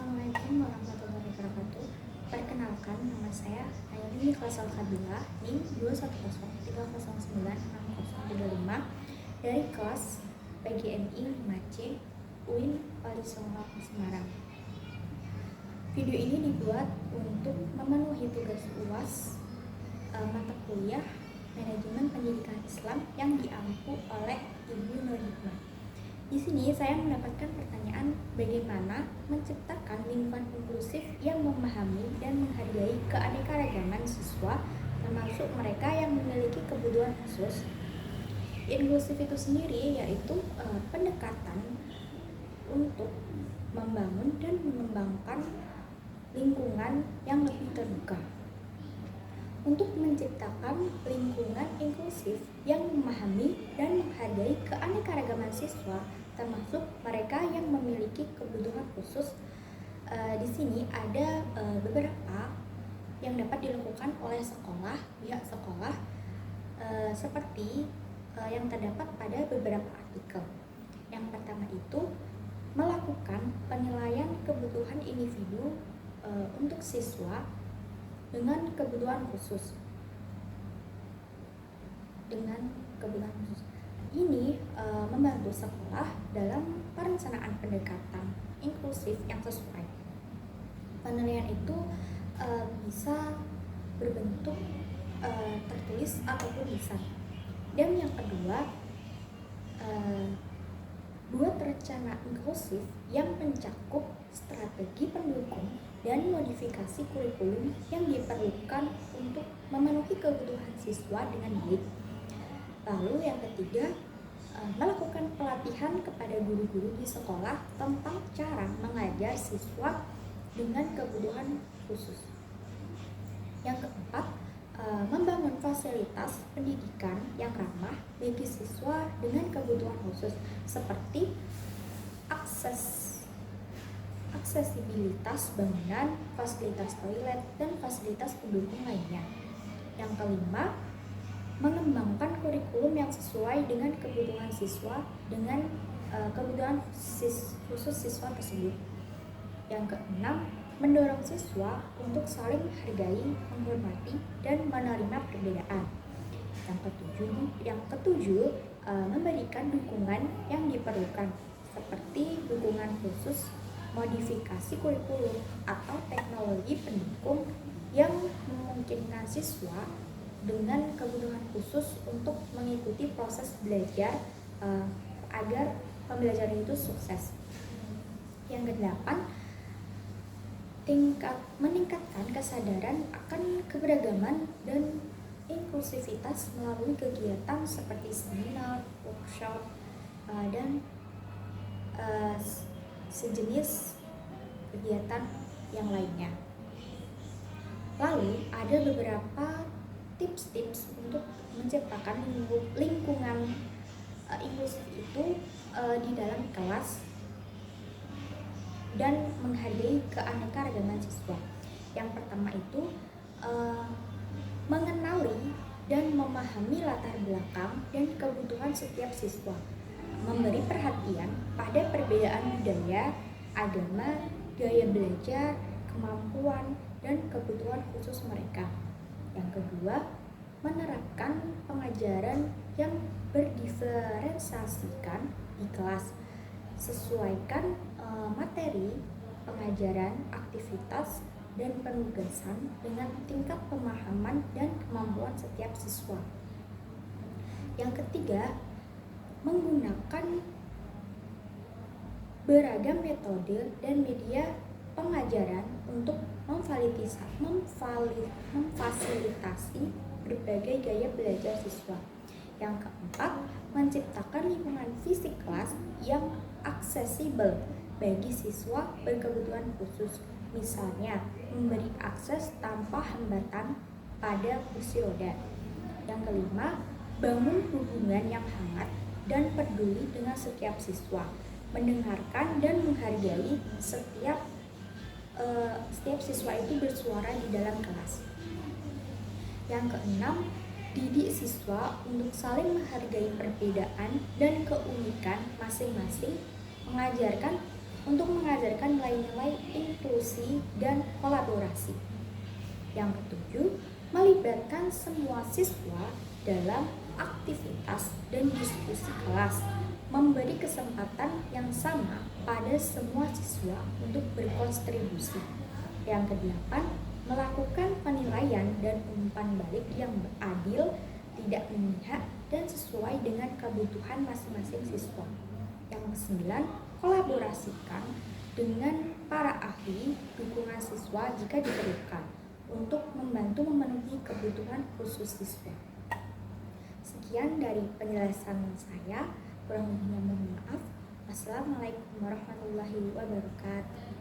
Assalamualaikum warahmatullahi wabarakatuh. Perkenalkan, nama saya Ayani Klasal Kabila, NIM 21130096035 dari kelas PGMI 5C UIN Walisonga Semarang. Video ini dibuat untuk memenuhi tugas UAS mata kuliah Manajemen Pendidikan Islam yang diampu oleh Ibu Nur Hikmah. Di sini saya mendapatkan pertanyaan bagaimana menciptakan lingkungan inklusif yang memahami dan menghargai keanekaragaman siswa, termasuk mereka yang memiliki kebutuhan khusus. Inklusif itu sendiri yaitu pendekatan untuk membangun dan mengembangkan lingkungan yang lebih terbuka. Untuk menciptakan lingkungan inklusif yang memahami dan menghargai keanekaragaman siswa, termasuk mereka yang memiliki kebutuhan khusus. Di sini ada beberapa yang dapat dilakukan oleh pihak sekolah, seperti yang terdapat pada beberapa artikel. Yang pertama itu melakukan penilaian kebutuhan individu untuk siswa dengan kebutuhan khusus. Ini membantu sekolah dalam perencanaan pendekatan inklusif yang sesuai. Penilaian itu bisa berbentuk tertulis ataupun lisan. Dan yang kedua, buat rencana inklusif yang mencakup strategi pendukung dan modifikasi kurikulum yang diperlukan untuk memenuhi kebutuhan siswa dengan baik. Lalu yang ketiga, melakukan pelatihan kepada guru-guru di sekolah tentang cara mengajar siswa dengan kebutuhan khusus. Yang keempat, membangun fasilitas pendidikan yang ramah bagi siswa dengan kebutuhan khusus seperti aksesibilitas bangunan, fasilitas toilet, dan fasilitas pendukung lainnya. Yang kelima, mengembangkan kurikulum yang sesuai dengan kebutuhan siswa dengan kebutuhan khusus siswa tersebut. Yang keenam, mendorong siswa untuk saling menghargai, menghormati, dan menerima perbedaan. Yang ketujuh, memberikan dukungan yang diperlukan seperti dukungan khusus, modifikasi kurikulum, atau teknologi pendukung yang memungkinkan siswa dengan kebutuhan khusus untuk mengikuti proses belajar agar pembelajaran itu sukses. Yang kedelapan, meningkatkan kesadaran akan keberagaman dan inklusivitas melalui kegiatan seperti seminar, workshop, dan sejenis kegiatan yang lainnya. Lalu ada beberapa tips-tips untuk menciptakan lingkungan inklusif itu di dalam kelas dan menghargai keanekaragaman siswa. Yang pertama itu mengenali dan memahami latar belakang dan kebutuhan setiap siswa, memberi perhatian pada perbedaan budaya, agama, gaya belajar, kemampuan, dan kebutuhan khusus mereka. Yang kedua, menerapkan pengajaran yang berdiferensiasikan di kelas. Sesuaikan materi pengajaran, aktivitas, dan penugasan dengan tingkat pemahaman dan kemampuan setiap siswa. Yang ketiga, menggunakan beragam metode dan media pengajaran untuk memfasilitasi berbagai gaya belajar siswa. Yang keempat, menciptakan lingkungan fisik kelas yang aksesibel bagi siswa berkebutuhan khusus. Misalnya, memberi akses tanpa hambatan pada kursi roda. Yang kelima, bangun hubungan yang hangat dan peduli dengan setiap siswa, mendengarkan dan menghargai setiap siswa itu bersuara di dalam kelas. Yang keenam, didik siswa untuk saling menghargai perbedaan dan keunikan masing-masing, mengajarkan nilai-nilai diskusi, dan kolaborasi. Yang ketujuh, melibatkan semua siswa dalam aktivitas dan diskusi kelas, memberi kesempatan yang sama pada semua siswa untuk berkontribusi. Yang kedelapan, melakukan penilaian dan umpan balik yang adil, tidak memihak, dan sesuai dengan kebutuhan masing-masing siswa. Yang kesembilan, kolaborasikan dengan para ahli dukungan siswa jika diperlukan untuk membantu memenuhi kebutuhan khusus siswa. Sekian dari penjelasan saya, kurang lebihnya mohon maaf. Wassalamualaikum warahmatullahi wabarakatuh.